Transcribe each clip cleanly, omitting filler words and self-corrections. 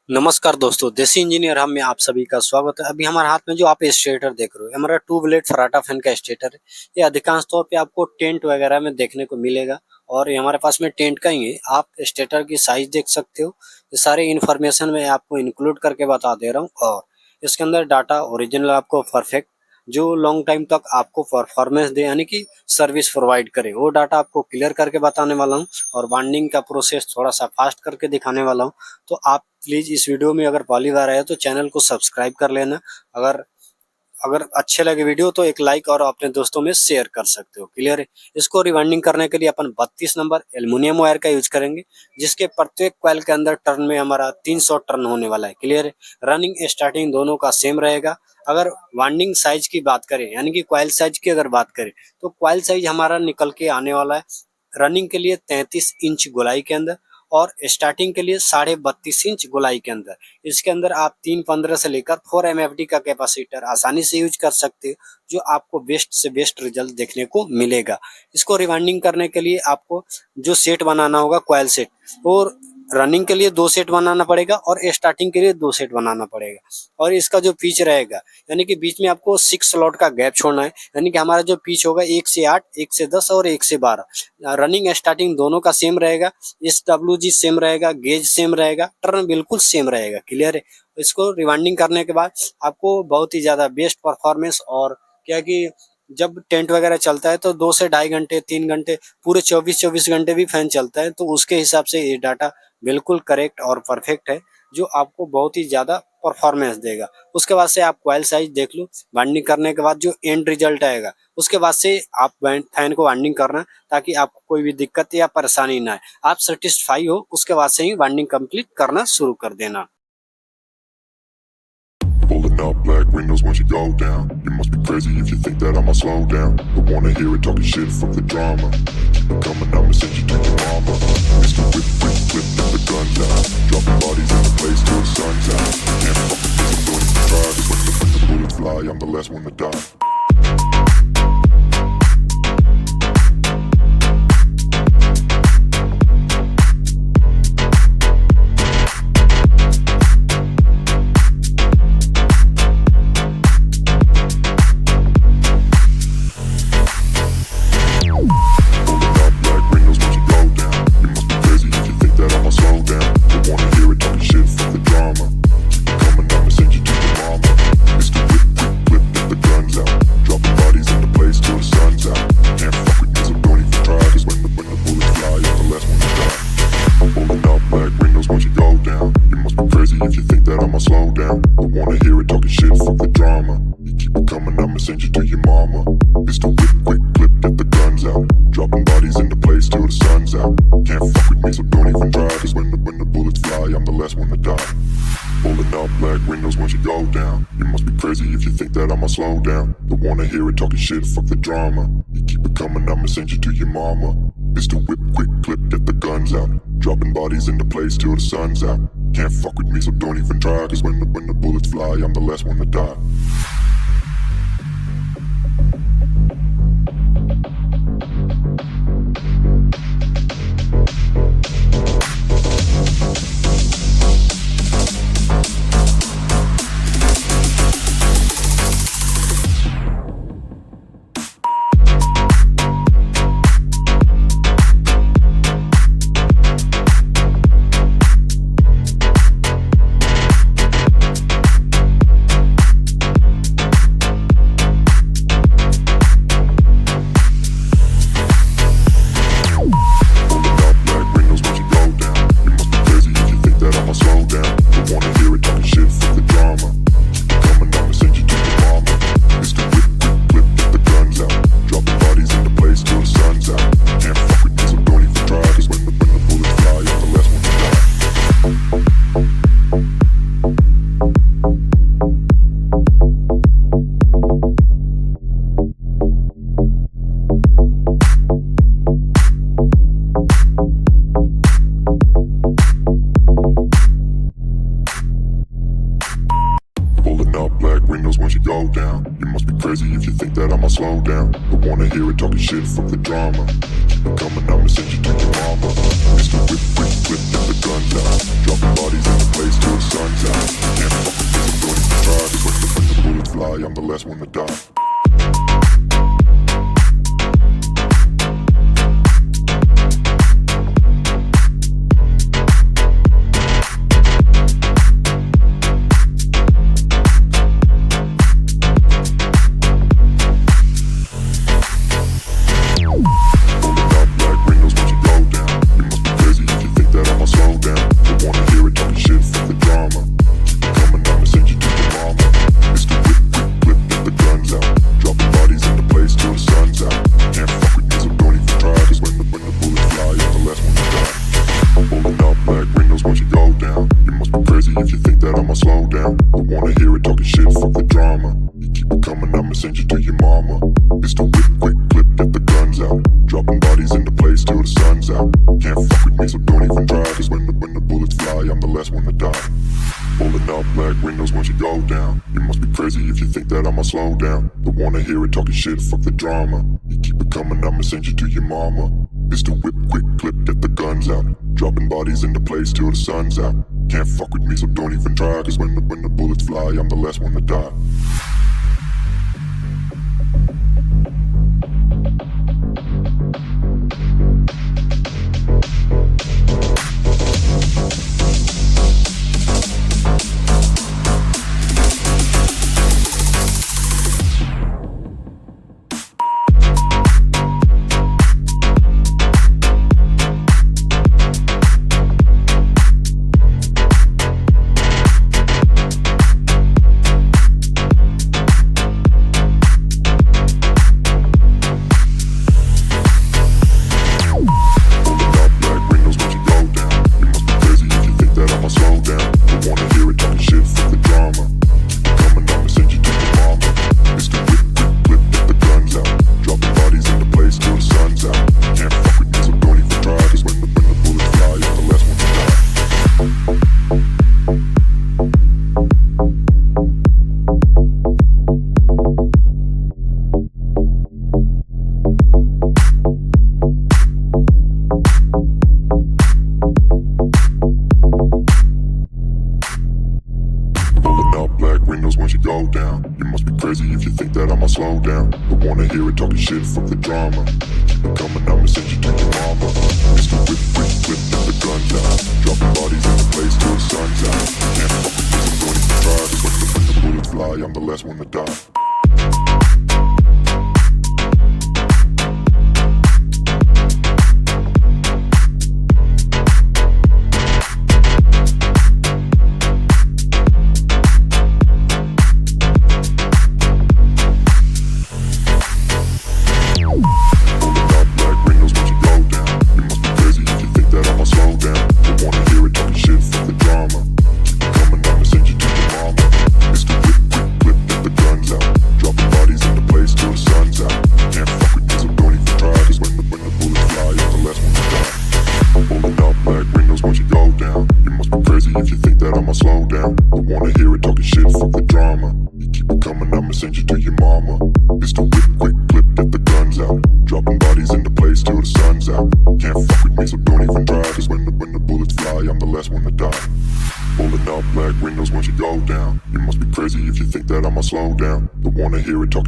नमस्कार दोस्तों, देसी इंजीनियर हम में आप सभी का स्वागत है। अभी हमारे हाथ में जो आप स्टेटर देख रहे हो, ये हमारा 2 ब्लेड फराटा फैन का स्टेटर है। ये अधिकांश तौर पे आपको टेंट वगैरह में देखने को मिलेगा और ये हमारे पास में टेंट का ही है। आप स्टेटर की साइज देख सकते हो। ये सारे इन्फॉर्मेशन मैं आपको इंक्लूड करके बता दे रहा हूँ और इसके अंदर डाटा ओरिजिनल आपको परफेक्ट जो लॉन्ग टाइम तक आपको परफॉर्मेंस दे यानी कि सर्विस प्रोवाइड करे, वो डाटा आपको क्लियर करके बताने वाला हूँ और बाइंडिंग का प्रोसेस थोड़ा सा फास्ट करके दिखाने वाला हूँ। तो आप प्लीज इस वीडियो में अगर पहली बार आए तो चैनल को सब्सक्राइब कर लेना। अगर अगर अच्छे लगे वीडियो तो एक लाइक और अपने दोस्तों में शेयर कर सकते हो। क्लियर है। इसको रिवाइंडिंग करने के लिए अपन 32 नंबर एल्युमिनियम वायर का यूज करेंगे, जिसके प्रत्येक कॉइल के अंदर टर्न में हमारा 300 टर्न होने वाला है। क्लियर है। रनिंग स्टार्टिंग दोनों का सेम रहेगा। अगर वाइंडिंग साइज की बात करें यानी कि कॉइल साइज की अगर बात करें तो कॉइल साइज हमारा निकल के आने वाला है रनिंग के लिए 33 इंच गोलाई के अंदर और स्टार्टिंग के लिए 32.5 इंच गोलाई के अंदर। इसके अंदर आप 315 से लेकर 4 MFD का कैपेसिटर आसानी से यूज कर सकते हो, जो आपको बेस्ट से बेस्ट रिजल्ट देखने को मिलेगा। इसको रिवाइंडिंग करने के लिए आपको जो सेट बनाना होगा कॉइल सेट, और रनिंग के लिए 2 सेट बनाना पड़ेगा और स्टार्टिंग के लिए 2 सेट बनाना पड़ेगा। और इसका जो पिच रहेगा यानी कि बीच में आपको 6 स्लॉट का गैप छोड़ना है, यानी कि हमारा जो पिच होगा 1 से 8, 1 से 10 और 1 से 12। रनिंग स्टार्टिंग दोनों का सेम रहेगा, SWG सेम रहेगा, गेज सेम रहेगा, टर्न बिल्कुल सेम रहेगा। क्लियर है। इसको रिवाइंडिंग करने के बाद आपको बहुत ही ज्यादा बेस्ट परफॉर्मेंस और क्या कि जब टेंट वगैरह चलता है तो 2 से ढाई घंटे 3 घंटे पूरे 24 घंटे भी फैन चलता है, तो उसके हिसाब से ये डाटा बिल्कुल करेक्ट और परफेक्ट है, जो आपको बहुत ही ज्यादा परफॉर्मेंस देगा। उसके बाद से आप कॉइल साइज देख लो। बाइंडिंग करने के बाद जो एंड रिजल्ट आएगा उसके बाद से आप फैन को बाइंडिंग करना, ताकि आपको कोई भी दिक्कत या परेशानी ना आए। आप सेटिस्फाई हो उसके बाद से ही बाइंडिंग कंप्लीट करना शुरू कर देना। Pulling up black windows once you go down. You must be crazy if you think that I'ma slow down. Don't wanna hear it talking shit, fuck the drama. Keep it coming, I'ma send you to your mama. Mr. Whip, whip, whip, let the guns out. Dropping bodies in the place till the sun's out. Can't fuck with this, I'm going to try. Cause when the bullets fly, I'm the last one to die. Slow down, don't wanna hear it talking shit, fuck the drama. You keep it coming, I'ma send you to your mama. Mr. Whip, quick clip, get the guns out. Dropping bodies into place till the sun's out. Can't fuck with me, so don't even try. Cause when the bullets fly, I'm the last one to die. Slow down, don't wanna hear it talking shit, fuck the drama. Keep it coming, I'ma send you to your mama. Mr. Whip, whip, whip, get the guns out. Dropping bodies in the place till the sun last one to die. Shit, fuck the drama. You keep it coming, I'ma send you to your mama. Pistol whip, quick clip, get the guns out. Dropping bodies into place till the sun's out. Can't fuck with me, so don't even try. Cause when the bullets fly, I'm the last one to die.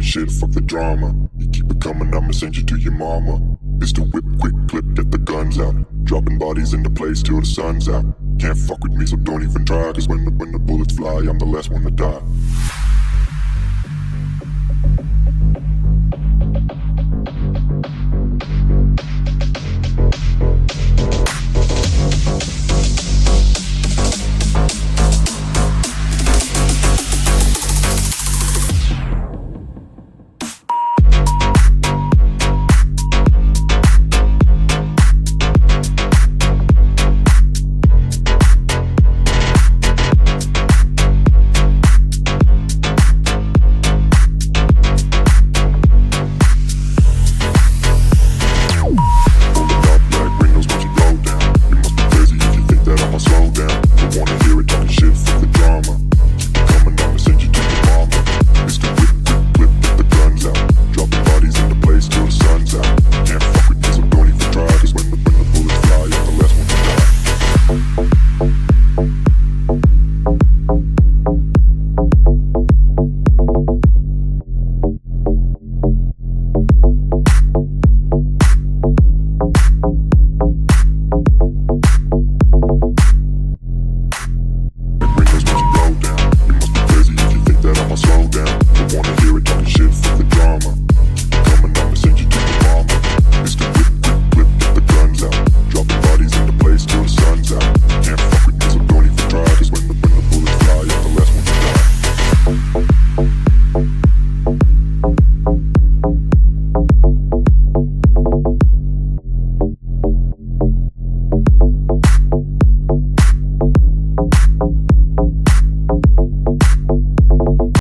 Shit, fuck the drama. You keep it coming, I'ma send you to your mama. Pistol whip, quick clip, get the guns out. Dropping bodies into place till the sun's out. Can't fuck with me, so don't even try. Cause when the bullets fly, I'm the last one to die.